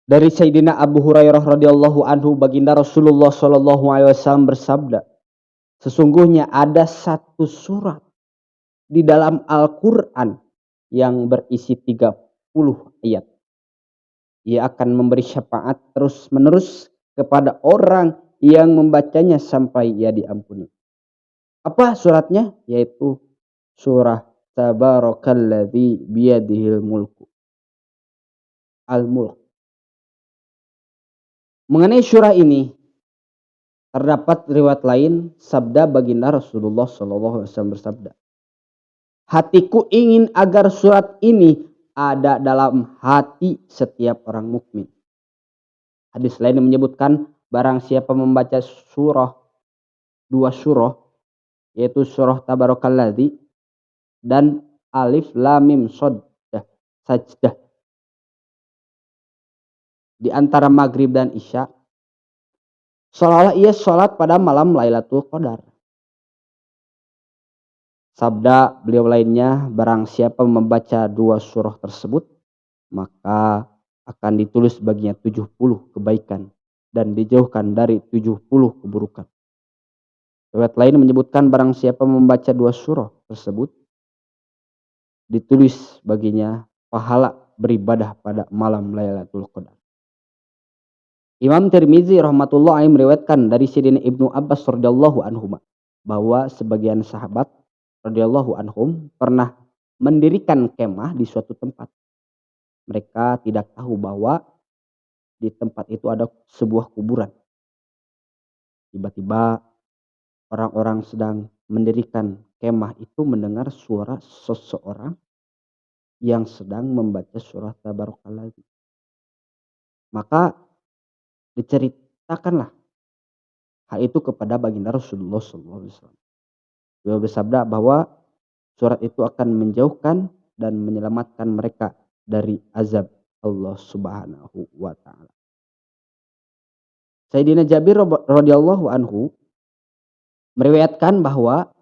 Dari Sayyidina Abu Hurairah radhiyallahu anhu, baginda Rasulullah shallallahu alaihi wasallam bersabda, sesungguhnya ada satu surat di dalam Al-Qur'an yang berisi 30 ayat. Ia akan memberi syafaat terus-menerus kepada orang yang membacanya sampai ia diampuni. Apa suratnya? Yaitu surah Tabarakalladzi biyadihil mulku. Al-Mulk. Mengenai surah ini terdapat riwayat lain sabda baginda Rasulullah sallallahu alaihi wasallam bersabda, hatiku ingin agar surat ini ada dalam hati setiap orang mukmin. Hadis lain menyebutkan barang siapa membaca dua surah yaitu surah Tabarakalladzi dan Alif Lam Mim Sajdah di antara maghrib dan isya, seolah-olah ia sholat pada malam Lailatul Qadar. Sabda beliau lainnya, barang siapa membaca dua surah tersebut, maka akan ditulis baginya 70 kebaikan dan dijauhkan dari 70 keburukan. Riwayat lain menyebutkan barang siapa membaca dua surah tersebut, ditulis baginya pahala beribadah pada malam Lailatul Qadar. Imam Tirmizi rahmatullah alaihi meriwayatkan dari Sayyidina Ibnu Abbas radhiyallahu anhuma bahwa sebagian sahabat radhiyallahu anhum pernah mendirikan kemah di suatu tempat. Mereka tidak tahu bahwa di tempat itu ada sebuah kuburan. Tiba-tiba orang-orang sedang mendirikan kemah itu mendengar suara seseorang yang sedang membaca surah Tabarakalladzi. Maka diceritakanlah hal itu kepada baginda Rasulullah SAW. Beliau bersabda bahwa surat itu akan menjauhkan dan menyelamatkan mereka dari azab Allah Subhanahu wa taala. Sayyidina Jabir radhiyallahu anhu meriwayatkan bahwa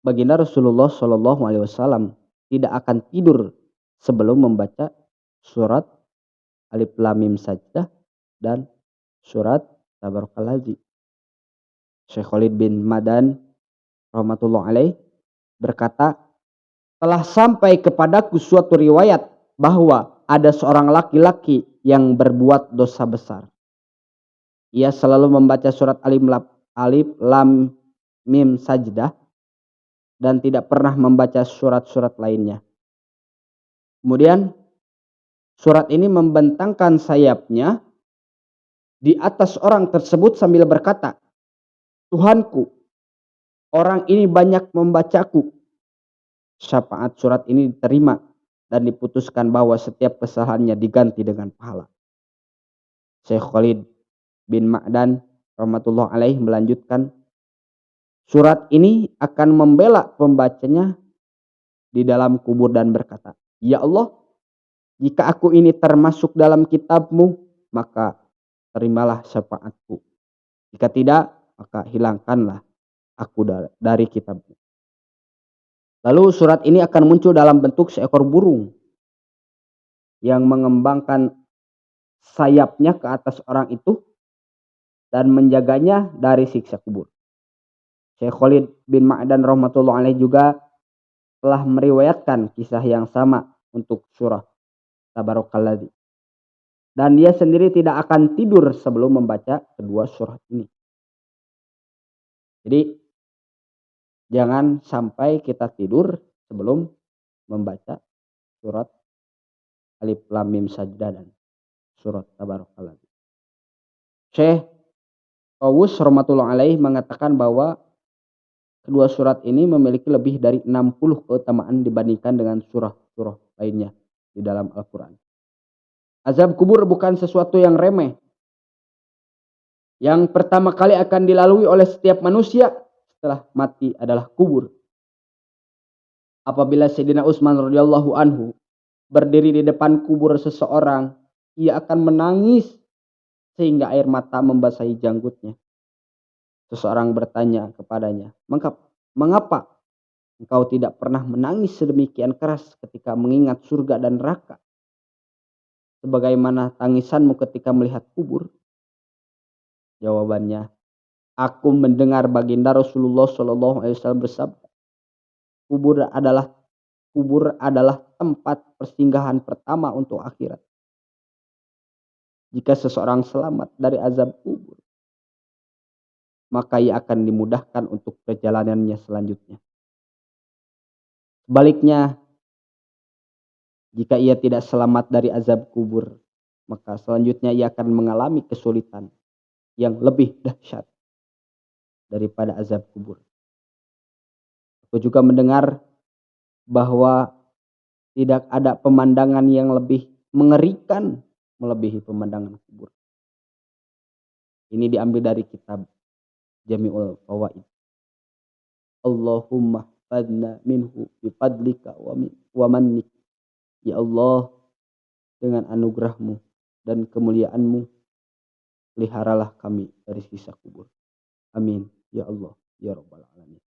baginda Rasulullah Shallallahu alaihi wasallam tidak akan tidur sebelum membaca surat Alif Lam Mim Sajdah dan surat Tabarakalladzi. Syekh Khalid bin Madan rahmatullah alaih berkata, telah sampai kepadaku suatu riwayat bahwa ada seorang laki-laki yang berbuat dosa besar. Ia selalu membaca surat Alif Lam Mim Sajdah dan tidak pernah membaca surat-surat lainnya. Kemudian surat ini membentangkan sayapnya di atas orang tersebut sambil berkata, Tuhanku, orang ini banyak membacaku. Syafaat surat ini diterima dan diputuskan bahwa setiap kesalahannya diganti dengan pahala. Syekh Khalid bin Ma'dan rahmatullah alaih melanjutkan, surat ini akan membela pembacanya di dalam kubur dan berkata, ya Allah, jika aku ini termasuk dalam kitabmu, maka terimalah syafaatku. Jika tidak, maka hilangkanlah aku dari kitabmu. Lalu surat ini akan muncul dalam bentuk seekor burung yang mengembangkan sayapnya ke atas orang itu dan menjaganya dari siksa kubur. Syekh Khalid bin Ma'dan rahmatullah alaih juga telah meriwayatkan kisah yang sama untuk surah Tabarakalladzi. Dan dia sendiri tidak akan tidur sebelum membaca kedua surah ini. Jadi jangan sampai kita tidur sebelum membaca surat Alif Lam Mim Sajdah dan surat Tabarakalladzi. Syekh Tawus rahmatullah alaih mengatakan bahwa kedua surat ini memiliki lebih dari 60 keutamaan dibandingkan dengan surah-surah lainnya di dalam Al-Quran. Azab kubur bukan sesuatu yang remeh. Yang pertama kali akan dilalui oleh setiap manusia setelah mati adalah kubur. Apabila Sayyidina Utsman radhiyallahu anhu berdiri di depan kubur seseorang, ia akan menangis sehingga air mata membasahi janggutnya. Seseorang bertanya kepadanya, mengapa engkau tidak pernah menangis sedemikian keras ketika mengingat surga dan neraka? sebagaimana tangisanmu ketika melihat kubur? Jawabannya, aku mendengar baginda Rasulullah Shallallahu Alaihi Wasallam bersabda, kubur adalah tempat persinggahan pertama untuk akhirat. Jika seseorang selamat dari azab kubur, maka ia akan dimudahkan untuk perjalanannya selanjutnya. Sebaliknya, jika ia tidak selamat dari azab kubur, maka selanjutnya ia akan mengalami kesulitan yang lebih dahsyat daripada azab kubur. Aku juga mendengar bahwa tidak ada pemandangan yang lebih mengerikan melebihi pemandangan kubur. Ini diambil dari kitab Jami'ul Fawaid. Allahumma fadna minhu bifadlika wa mannik. Ya Allah, dengan anugerahmu dan kemuliaanmu, peliharalah kami dari siksa kubur. Amin. Ya Allah, ya Rabbal Alamin.